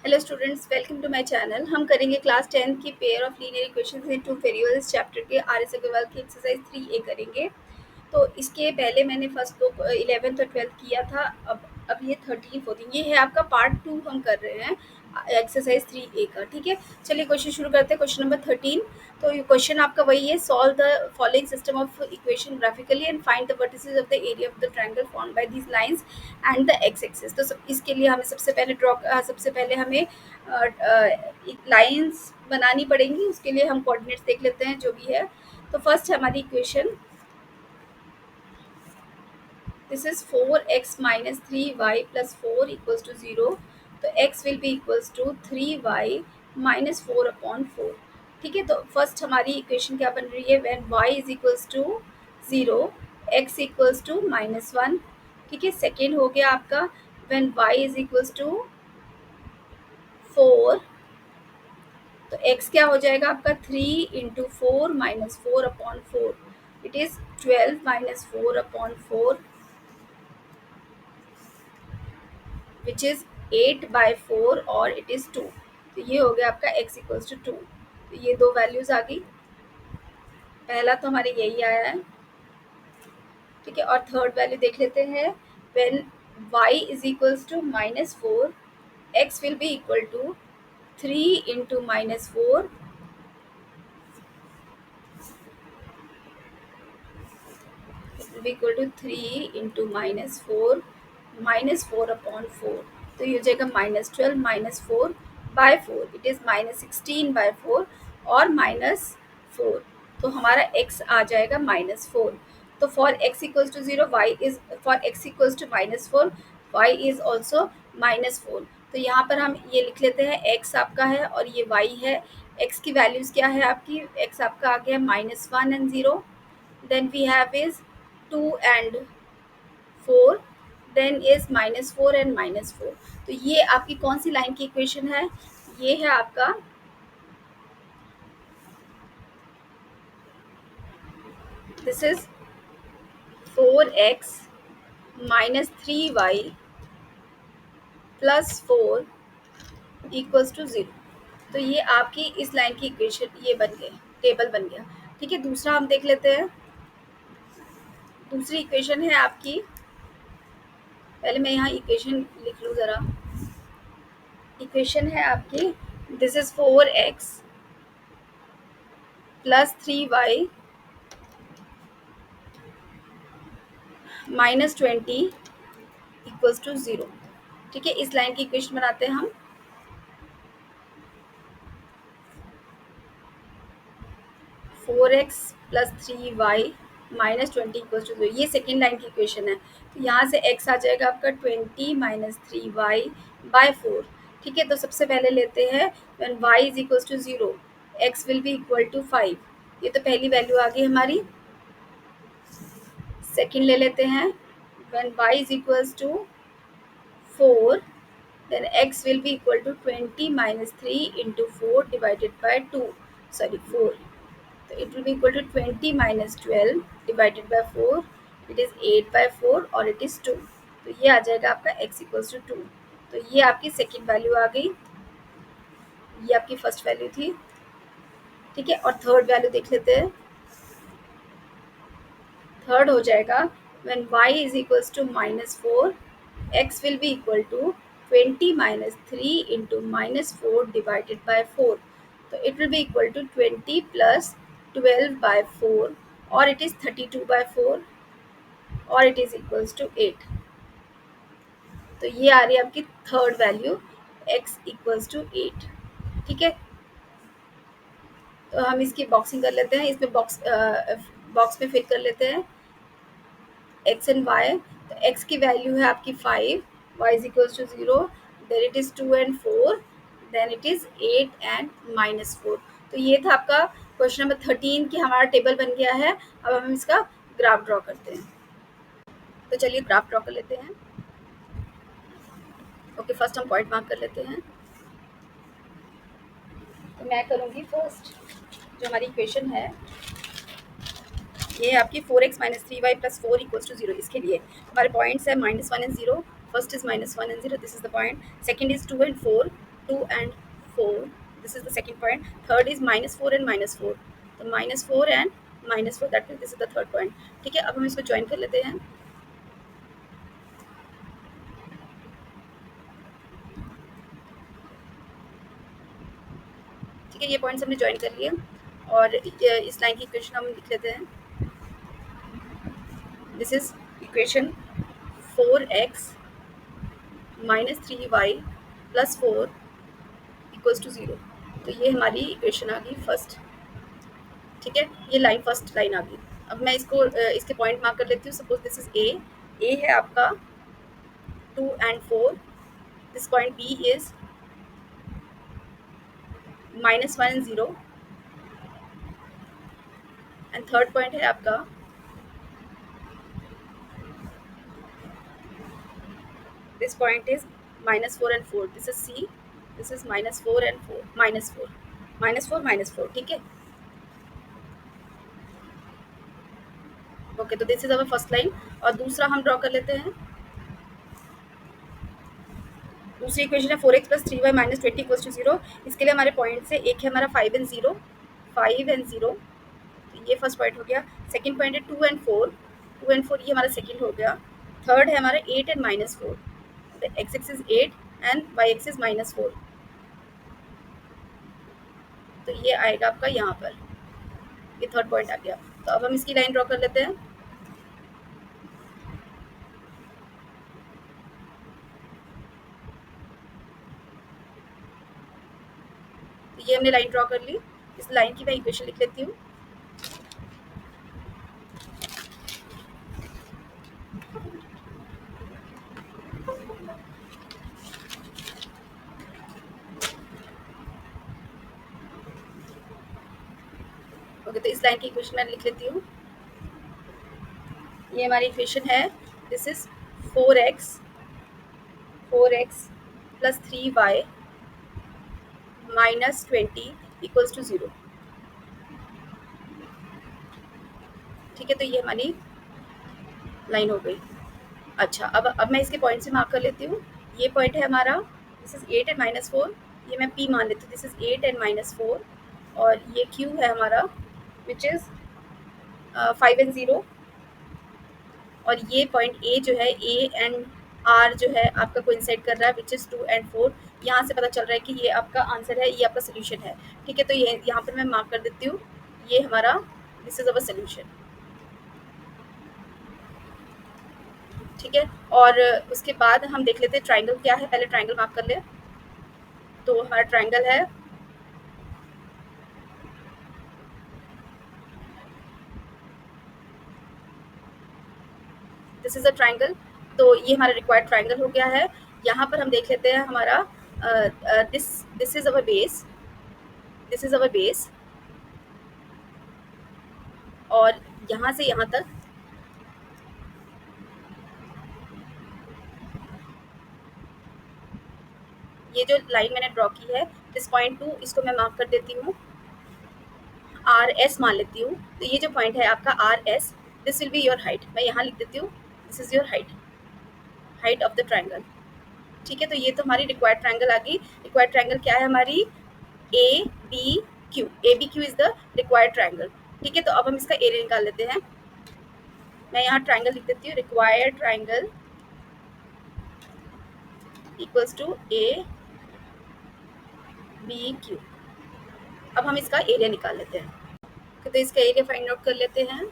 Hello students, welcome to my channel. हम करेंगे class 10 की pair of linear equations in two variables chapter के R S Aggarwal की exercise 3A करेंगे। तो इसके पहले मैंने फर्स्ट को 11th और 12th किया था। अब ये 13 14 ये है आपका पार्ट 2 हम कर रहे हैं एक्सरसाइज 3A का। ठीक है, चलिए क्वेश्चन शुरू करते हैं। Question number 13। तो ये क्वेश्चन आपका वही है, solve the following system of equation graphically and find the vertices of the area of the triangle formed by these lines and the X axis. तो इसके लिए हमें सबसे पहले हमें लाइंस बनानी पड़ेंगी। उसके लिए हम कोऑर्डिनेट्स देख लेते हैं जो भी है। तो फर्स्ट हमारी equation, this is 4x minus 3y plus 4 equals to 0. तो x will be equals to 3y minus 4 upon 4। ठीक है, तो फर्स्ट हमारी इक्वेशन क्या बन रही है, when y is equals to 0 x equals to -1। ठीक है, सेकेंड हो गया आपका when y is equals to 4, तो x क्या हो जाएगा आपका 3 into 4 minus 4 upon 4, it is 12 minus 4 upon 4 which is 8/4 और इट इज 2। तो ये हो गया आपका x इक्वल्स टू 2। तो ये दो वैल्यूज आ गई। पहला तो हमारे यही आया है। ठीक है, और थर्ड वैल्यू देख लेते हैं। When y is equals to -4 x will be equal to 3 into -4 will be equal to 3 into -4 upon 4। तो ये हो जाएगा -12 -4/4, इट इज -16/4 और -4। तो हमारा x आ जाएगा -4। तो for x equals to 0 y is, for x equals to -4 y is also -4। तो यहाँ पर हम ये लिख लेते हैं, x आपका है और ये y है। x की वैल्यूज क्या है आपकी, x आपका आ गया -1 and 0, then we have is 2 and 4, then is -4 and -4। तो ये आपकी कौन सी लाइन की इक्वेशन है, ये है आपका this is 4x minus 3y plus 4 equals to 0। तो ये आपकी इस लाइन की इक्वेशन ये बन गए, टेबल बन गया। ठीक है, दूसरा हम देख लेते हैं। दूसरी इक्वेशन है आपकी, पहले मैं यहाँ इक्वेशन लिख लूँ ज़रा। इक्वेशन है आपकी, this is 4x plus 3y -20 equals to 0। ठीक है, इस लाइन की इक्वेशन बनाते हैं हम। 4x plus 3y -20 equals to 0, ये सेकेंड लाइन की इक्वेशन है। तो यहाँ से x आ जाएगा आपका 20 माइनस 3y/4। ठीक है, तो सबसे पहले लेते हैं when y is equals to 0 x will be equal to 5। ये तो पहली वैल्यू आ गई हमारी। सेकेंड ले लेते हैं, when y is equals to 4 then x will be equal to 20 minus 3 into 4 divided by 2, sorry 4। तो it will be equal to 20 minus 12 divided by 4, it is 8/4 और it is 2। तो ये आ जाएगा आपका x equals to 2। तो ये आपकी second value आ गई, ये आपकी फर्स्ट वैल्यू थी। ठीक है, और थर्ड वैल्यू देख लेते हैं। थर्ड हो जाएगा when y is equals to -4 x will be equal to 20 minus 3 into -4 divided by 4। तो it will be equal to 20 plus 12/4 और it is 32/4 और it is equals to 8। तो ये आ रही है आपकी third value, x equals to 8। ठीक है, तो हम इसकी बॉक्सिंग कर लेते हैं, इसमें बॉक्स में फिट कर लेते हैं x एंड y। तो x की वैल्यू है आपकी 5, y is equals to 0, then it is 2 and 4, then it is 8 and -4। तो ये था आपका क्वेश्चन नंबर 13 कि हमारा टेबल बन गया है। अब हम इसका ग्राफ ड्रॉ करते हैं। तो चलिए ग्राफ ड्रॉ कर लेते हैं। ओके, फर्स्ट हम पॉइंट मार्क कर लेते हैं। तो मैं करूँगी फर्स्ट, जो हमारी इक्वेशन है ये है आपकी 4x minus 3y plus 4 equals to 0। इसके लिए हमारे पॉइंट्स है -1 and 0। First is -1 and 0, this is the point. Second is 2 and 4, 2 and 4. This is the second point. Third is -4 and -4. तो -4 and -4, that means this is the third point. ठीक है, अब हम इसको ज्वाइन कर लेते हैं. ठीक है, ये पॉइंट्स हमने ज्वाइन कर लिए और इस लाइन की इक्वेशन हम लिख लेते हैं. This is equation 4x -3y + 4 = 0. तो ये हमारी इक्वेशन आ गई फर्स्ट. ठीक है, ये लाइन फर्स्ट लाइन आ गई. अब मैं इसको इसके पॉइंट मार्क कर लेती हूँ. सपोज दिस इज ए है आपका 2 and 4. This point B is -1 and 0. And third point है आपका this point is -4 and 4. This is C. This is -4 and 4, -4, -4. ठीक है, ओके. तो this is our first line. और दूसरा हम ड्रॉ कर लेते हैं. दूसरी इक्वेशन है 4x + 3y - 20 = 0. इसके लिए हमारे पॉइंट्स है, एक है हमारा 5 and 0. 5 and 0, तो ये फर्स्ट पॉइंट हो गया. सेकंड पॉइंट है 2 and 4. 2 and 4 ये हमारा सेकंड हो गया. थर्ड है हमारा 8 and -4. The X axis 8 and Y axis -4. तो ये आएगा आपका यहाँ पर. ये थर्ड पॉइंट आ गया. तो अब हम इसकी लाइन ड्रॉ कर लेते हैं. तो ये हमने लाइन ड्रॉ कर ली. इस लाइन की मैं इक्वेशन लिख लेती हूँ. ओके, तो इस लाइन की इक्वेशन मैं लिख लेती हूँ. ये हमारी इक्वेशन है. This is 4x + 3y -20 = 0. ठीक है, तो ये हमारी लाइन हो गई. अच्छा, अब मैं इसके पॉइंट से मार्क कर लेती हूँ. ये पॉइंट है हमारा. This is 8 and -4. ये मैं P मान लेती हूँ. This is 8 and -4. और ये Q है हमारा विच इज़ 5 and 0. और ये पॉइंट A जो है, A एंड R जो है आपका कोइंसाइड कर रहा है विच इज़ 2 and 4. यहाँ से पता चल रहा है कि ये आपका आंसर है, ये आपका सोल्यूशन है. ठीक है, तो ये यहाँ पर मैं मार्क कर देती हूँ. ये हमारा दिस इज़ अवर सोल्यूशन. ठीक है, और उसके बाद हम देख लेते हैं ट्राइंगल क्या है. पहले ट्राइंगल मार्क कर ले. तो हमारा ट्राइंगल है दिस इज अ ट्राइंगल. तो ये हमारा रिक्वायर्ड ट्राइंगल हो गया है. यहाँ पर हम देख लेते हैं हमारा this is our base. This is our base. और यहाँ से यहाँ तक ये जो लाइन मैंने ड्रॉ की है दिस पॉइंट 2, इसको मैं मार्क कर देती हूँ. RS मान लेती हूँ. तो ये जो पॉइंट है आपका RS, this will be your height. मैं यहाँ लिख देती हूँ. This is your height of the triangle. ठीक है, तो ये तो हमारी रिक्वायर्ड ट्राइंगल आ गई. रिक्वायर्ड ट्राइंगल क्या है हमारी? ABQ. ABQ is the required triangle. ठीक है, तो अब हम इसका एरिया निकाल लेते हैं. मैं यहाँ ट्राइंगल लिख देती हूँ. Required triangle equals to ABQ. अब हम इसका एरिया निकाल लेते हैं. तो इसका एरिया फाइंड आउट कर लेते हैं.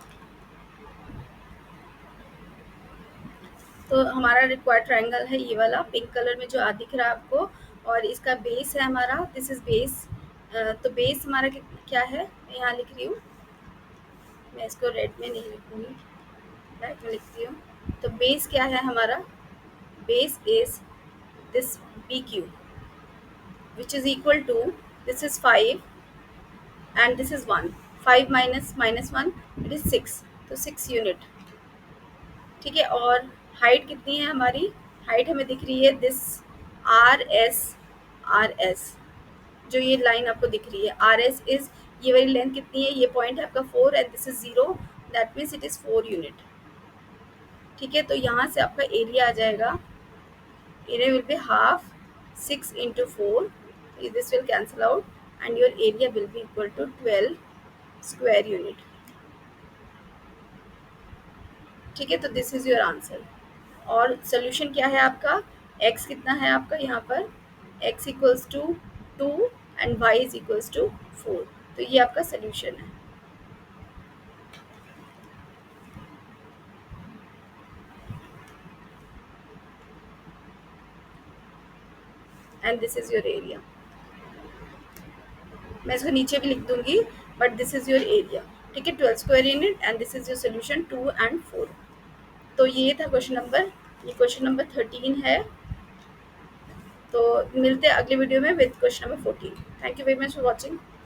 तो हमारा रिक्वायर्ड ट्राइंगल है ये वाला पिंक कलर में जो दिख रहा है आपको. और इसका बेस है हमारा. This is base. तो बेस हमारा क्या है, मैं यहाँ लिख रही हूँ. मैं इसको रेड में नहीं लिखूँगी, ब्लैक में लिखती हूँ. तो बेस क्या है हमारा? Base is this BQ which is equal to this is 5 and this is 1. 5 minus -1 it is 6. तो 6 यूनिट. ठीक है, और हाइट कितनी है हमारी? हाइट हमें दिख रही है दिस RS. जो ये लाइन आपको दिख रही है RS इज ये वाली लेंथ कितनी है? ये पॉइंट है आपका 4 and this is 0. That means it is 4 unit. ठीक है, तो यहाँ से आपका एरिया आ जाएगा. Area will be half 6 × 4 this will cancel out and your area will be equal to 12 square unit. ठीक है, तो दिस इज योर आंसर। और सोल्यूशन क्या है आपका, x कितना है आपका यहाँ पर, x equals to 2 and y is equals to 4। तो ये आपका सोल्यूशन है। And this is your area. मैं इसको नीचे भी लिख दूंगी, but this is your area. ठीक है, 12 square unit and this is your solution 2 and 4। तो ये था क्वेश्चन नंबर, ये क्वेश्चन नंबर 13 है। तो मिलते हैं अगले वीडियो में with question number 14। Thank you very much for watching.